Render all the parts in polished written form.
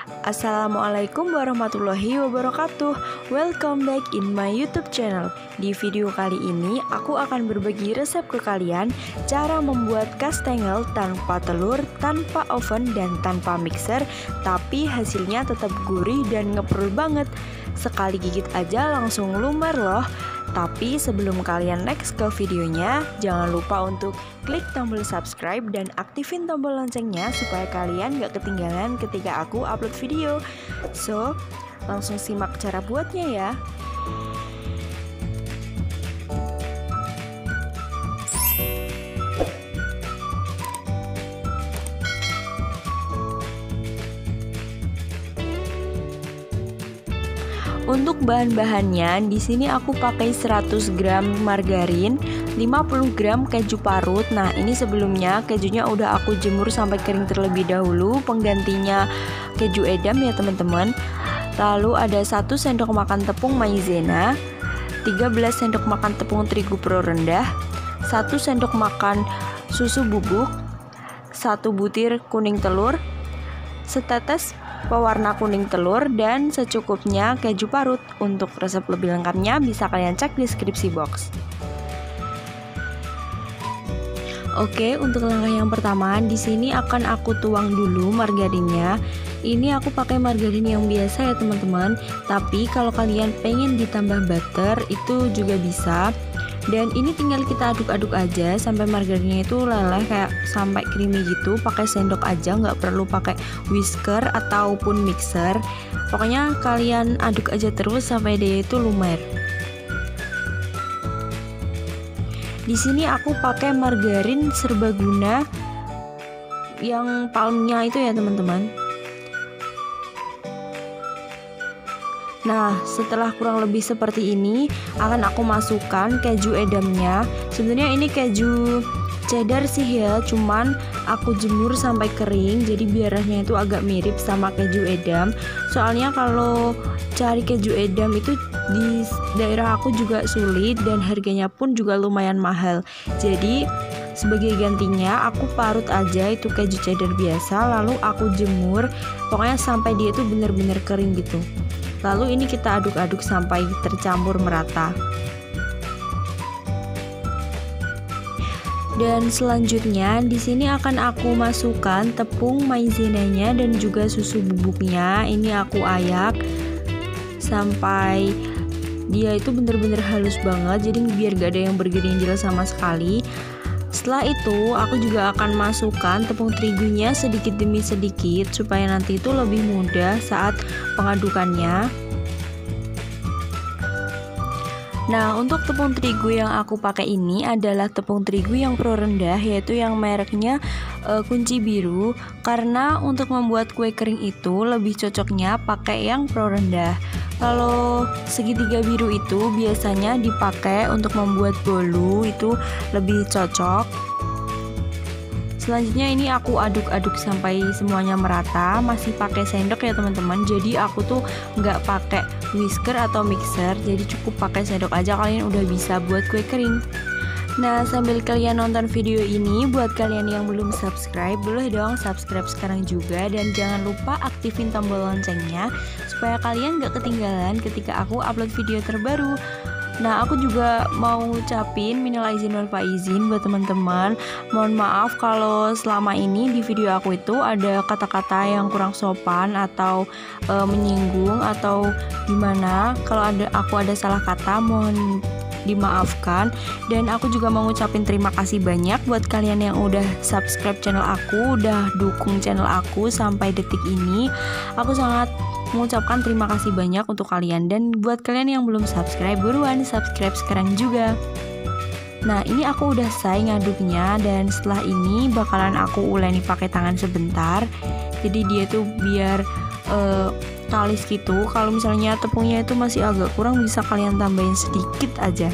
Assalamualaikum warahmatullahi wabarakatuh. Welcome back in my YouTube channel. Di video kali ini aku akan berbagi resep ke kalian cara membuat kastengel tanpa telur, tanpa oven dan tanpa mixer, tapi hasilnya tetap gurih dan ngeprul banget. Sekali gigit aja langsung lumer loh. Tapi sebelum kalian next ke videonya, jangan lupa untuk klik tombol subscribe dan aktifin tombol loncengnya supaya kalian gak ketinggalan ketika aku upload video. So, langsung simak cara buatnya ya. Untuk bahan-bahannya, di sini aku pakai 100 gram margarin, 50 gram keju parut. Nah, ini sebelumnya kejunya udah aku jemur sampai kering terlebih dahulu, penggantinya keju edam ya teman-teman. Lalu ada 1 sendok makan tepung maizena, 13 sendok makan tepung terigu pro rendah, 1 sendok makan susu bubuk, 1 butir kuning telur, setetes pewarna kuning telur, dan secukupnya keju parut. Untuk resep lebih lengkapnya bisa kalian cek di deskripsi box. Oke, untuk langkah yang pertama di sini akan aku tuang dulu margarinnya. Ini aku pakai margarin yang biasa ya teman-teman. Tapi kalau kalian pengen ditambah butter itu juga bisa. Dan ini tinggal kita aduk-aduk aja sampai margarinnya itu leleh kayak sampai creamy gitu. Pakai sendok aja, nggak perlu pakai whisker ataupun mixer. Pokoknya kalian aduk aja terus sampai dia itu lumer. Di sini aku pakai margarin serbaguna yang palmnya itu ya teman-teman. Nah, setelah kurang lebih seperti ini, akan aku masukkan keju edamnya. Sebenarnya ini keju cheddar sih ya, cuman aku jemur sampai kering, jadi biar rasanya itu agak mirip sama keju edam. Soalnya kalau cari keju edam itu di daerah aku juga sulit dan harganya pun juga lumayan mahal. Jadi sebagai gantinya aku parut aja itu keju cheddar biasa, lalu aku jemur, pokoknya sampai dia itu bener-bener kering gitu. Lalu ini kita aduk-aduk sampai tercampur merata. Dan selanjutnya di sini akan aku masukkan tepung maizenanya dan juga susu bubuknya. Ini aku ayak sampai dia itu bener-bener halus banget, jadi biar gak ada yang bergerinjal sama sekali. Setelah itu aku juga akan masukkan tepung terigunya sedikit demi sedikit supaya nanti itu lebih mudah saat pengadukannya. Nah, untuk tepung terigu yang aku pakai ini adalah tepung terigu yang pro rendah, yaitu yang mereknya kunci biru. Karena untuk membuat kue kering itu lebih cocoknya pakai yang pro rendah. Kalau segitiga biru itu biasanya dipakai untuk membuat bolu, itu lebih cocok. Selanjutnya ini aku aduk-aduk sampai semuanya merata, masih pakai sendok ya teman-teman. Jadi aku tuh nggak pakai whisker atau mixer, jadi cukup pakai sendok aja, kalian udah bisa buat kue kering. Nah, sambil kalian nonton video ini, buat kalian yang belum subscribe, boleh dong subscribe sekarang juga. Dan jangan lupa aktifin tombol loncengnya supaya kalian gak ketinggalan ketika aku upload video terbaru. Nah, aku juga mau ucapin minal aizin wal faizin buat teman-teman. Mohon maaf kalau selama ini di video aku itu ada kata-kata yang kurang sopan atau menyinggung atau gimana. Kalau aku ada salah kata, mohon dimaafkan. Dan aku juga mau ngucapin terima kasih banyak buat kalian yang udah subscribe channel aku, udah dukung channel aku sampai detik ini. Aku sangat mengucapkan terima kasih banyak untuk kalian. Dan buat kalian yang belum subscribe, buruan subscribe sekarang juga. Nah, ini aku udah selesai ngaduknya, dan setelah ini bakalan aku uleni pakai tangan sebentar. Jadi dia tuh biar kalis gitu. Kalau misalnya tepungnya itu masih agak kurang, bisa kalian tambahin sedikit aja.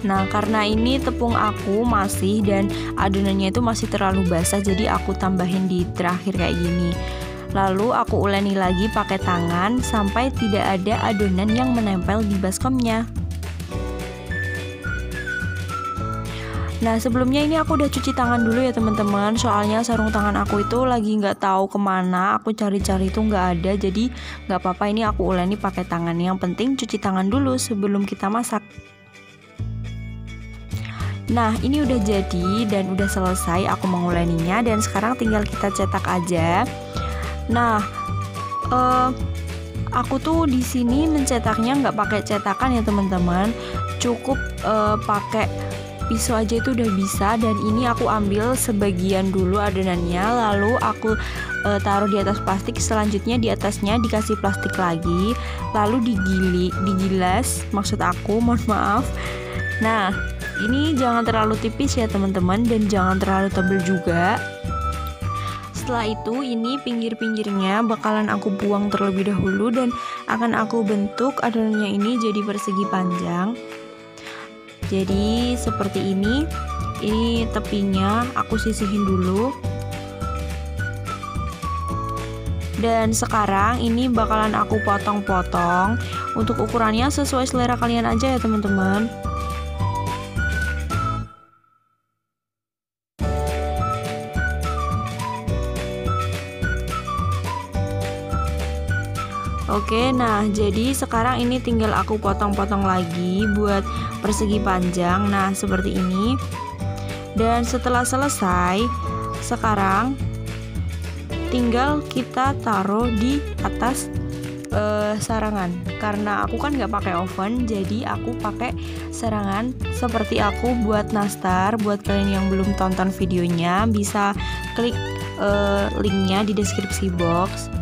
Nah, karena ini tepung aku masih dan adonannya itu masih terlalu basah, jadi aku tambahin di terakhir kayak gini. Lalu aku uleni lagi pakai tangan sampai tidak ada adonan yang menempel di baskomnya. Nah sebelumnya ini aku udah cuci tangan dulu ya teman-teman, soalnya sarung tangan aku itu lagi nggak tahu kemana, aku cari-cari itu nggak ada, jadi nggak apa-apa ini aku uleni pakai tangan. Yang penting cuci tangan dulu sebelum kita masak. Nah ini udah jadi dan udah selesai aku menguleninya, dan sekarang tinggal kita cetak aja. Nah aku tuh di sini mencetaknya nggak pakai cetakan ya teman-teman, cukup pakai pisau aja itu udah bisa. Dan ini aku ambil sebagian dulu adonannya, lalu aku taruh di atas plastik. Selanjutnya di atasnya dikasih plastik lagi, lalu digilas maksud aku, mohon maaf. Nah ini jangan terlalu tipis ya teman-teman, dan jangan terlalu tebal juga. Setelah itu ini pinggir-pinggirnya bakalan aku buang terlebih dahulu, dan akan aku bentuk adonannya ini jadi persegi panjang. Jadi seperti ini tepinya aku sisihin dulu. Dan sekarang ini bakalan aku potong-potong. Untuk ukurannya sesuai selera kalian aja ya teman-teman. Oke, nah jadi sekarang ini tinggal aku potong-potong lagi buat persegi panjang. Nah seperti ini. Dan setelah selesai, sekarang tinggal kita taruh di atas sarangan. Karena aku kan nggak pakai oven, jadi aku pakai sarangan seperti aku buat nastar. Buat kalian yang belum tonton videonya, bisa klik linknya di deskripsi box.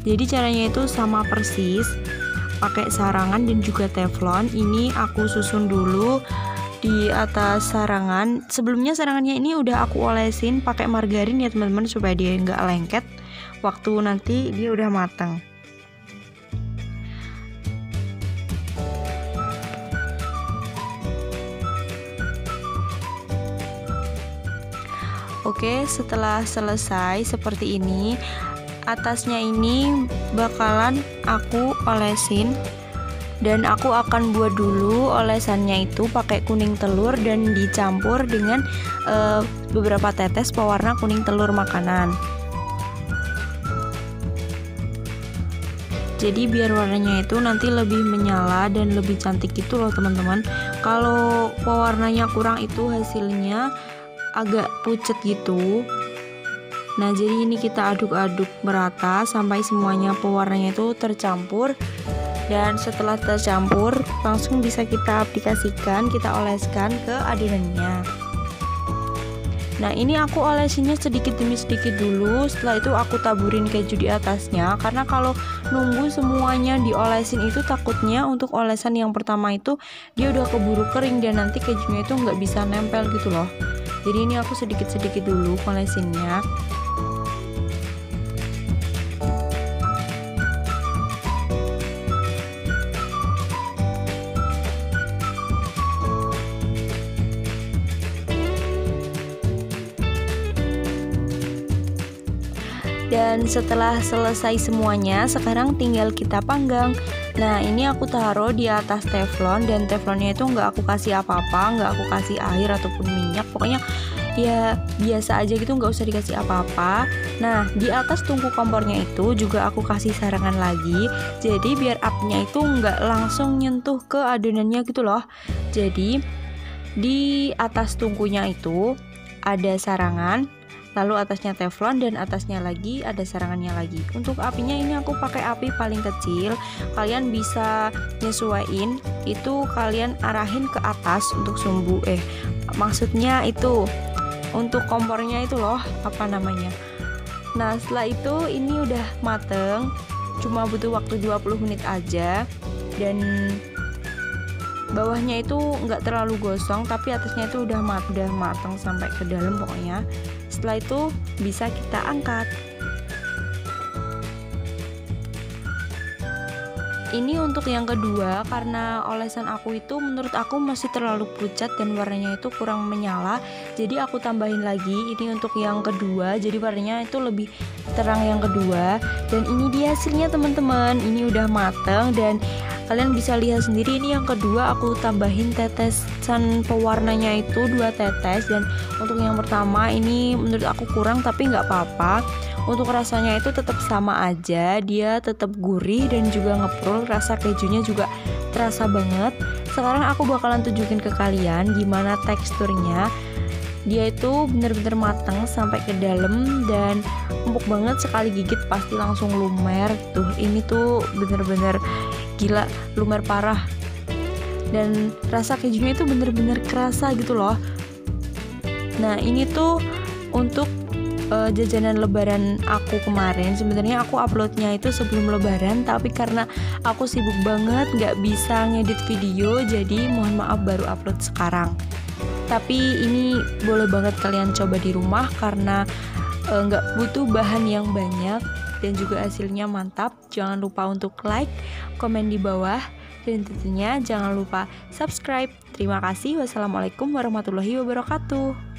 Jadi caranya itu sama persis, pakai sarangan dan juga teflon. Ini aku susun dulu di atas sarangan. Sebelumnya sarangannya ini udah aku olesin pakai margarin ya teman-teman, supaya dia nggak lengket waktu nanti dia udah matang. Oke, setelah selesai seperti ini, atasnya ini bakalan aku olesin, dan aku akan buat dulu olesannya itu pakai kuning telur dan dicampur dengan beberapa tetes pewarna kuning telur makanan. Jadi biar warnanya itu nanti lebih menyala dan lebih cantik gitu loh teman-teman. Kalau pewarnanya kurang itu hasilnya agak pucet gitu. Nah jadi ini kita aduk-aduk merata sampai semuanya pewarnanya itu tercampur. Dan setelah tercampur langsung bisa kita aplikasikan, kita oleskan ke adonannya. Nah ini aku olesinnya sedikit demi sedikit dulu. Setelah itu aku taburin keju di atasnya, karena kalau nunggu semuanya diolesin itu takutnya untuk olesan yang pertama itu dia udah keburu kering dan nanti kejunya itu nggak bisa nempel gitu loh. Jadi ini aku sedikit-sedikit dulu olesinnya. Dan setelah selesai semuanya, sekarang tinggal kita panggang. Nah ini aku taruh di atas teflon, dan teflonnya itu nggak aku kasih apa-apa, nggak aku kasih air ataupun minyak, pokoknya ya biasa aja gitu, nggak usah dikasih apa-apa. Nah di atas tungku kompornya itu juga aku kasih sarangan lagi, jadi biar apinya itu nggak langsung nyentuh ke adonannya gitu loh. Jadi di atas tungkunya itu ada sarangan, lalu atasnya teflon, dan atasnya lagi ada sarangannya lagi. Untuk apinya ini aku pakai api paling kecil. Kalian bisa nyesuaiin itu, kalian arahin ke atas untuk sumbu maksudnya itu untuk kompornya itu loh, apa namanya. Nah setelah itu ini udah mateng, cuma butuh waktu 20 menit aja. Dan bawahnya itu nggak terlalu gosong, tapi atasnya itu udah matang sampai ke dalam pokoknya. Setelah itu bisa kita angkat. Ini untuk yang kedua, karena olesan aku itu menurut aku masih terlalu pucat dan warnanya itu kurang menyala, jadi aku tambahin lagi ini untuk yang kedua, jadi warnanya itu lebih terang yang kedua. Dan ini dia hasilnya teman-teman, ini udah mateng dan kalian bisa lihat sendiri. Ini yang kedua aku tambahin tetesan pewarnanya itu 2 tetes. Dan untuk yang pertama ini menurut aku kurang, tapi nggak apa-apa. Untuk rasanya itu tetap sama aja, dia tetap gurih dan juga ngeprul, rasa kejunya juga terasa banget. Sekarang aku bakalan tunjukin ke kalian gimana teksturnya. Dia itu bener-bener matang sampai ke dalam dan empuk banget, sekali gigit pasti langsung lumer. Tuh, ini tuh bener-bener gila, lumer parah. Dan rasa kejunya itu bener-bener kerasa gitu loh. Nah, ini tuh untuk jajanan lebaran aku kemarin. Sebenarnya aku uploadnya itu sebelum lebaran, tapi karena aku sibuk banget gak bisa ngedit video, jadi mohon maaf baru upload sekarang. Tapi ini boleh banget kalian coba di rumah karena gak butuh bahan yang banyak dan juga hasilnya mantap. Jangan lupa untuk like, komen di bawah, dan tentunya jangan lupa subscribe. Terima kasih. Wassalamualaikum warahmatullahi wabarakatuh.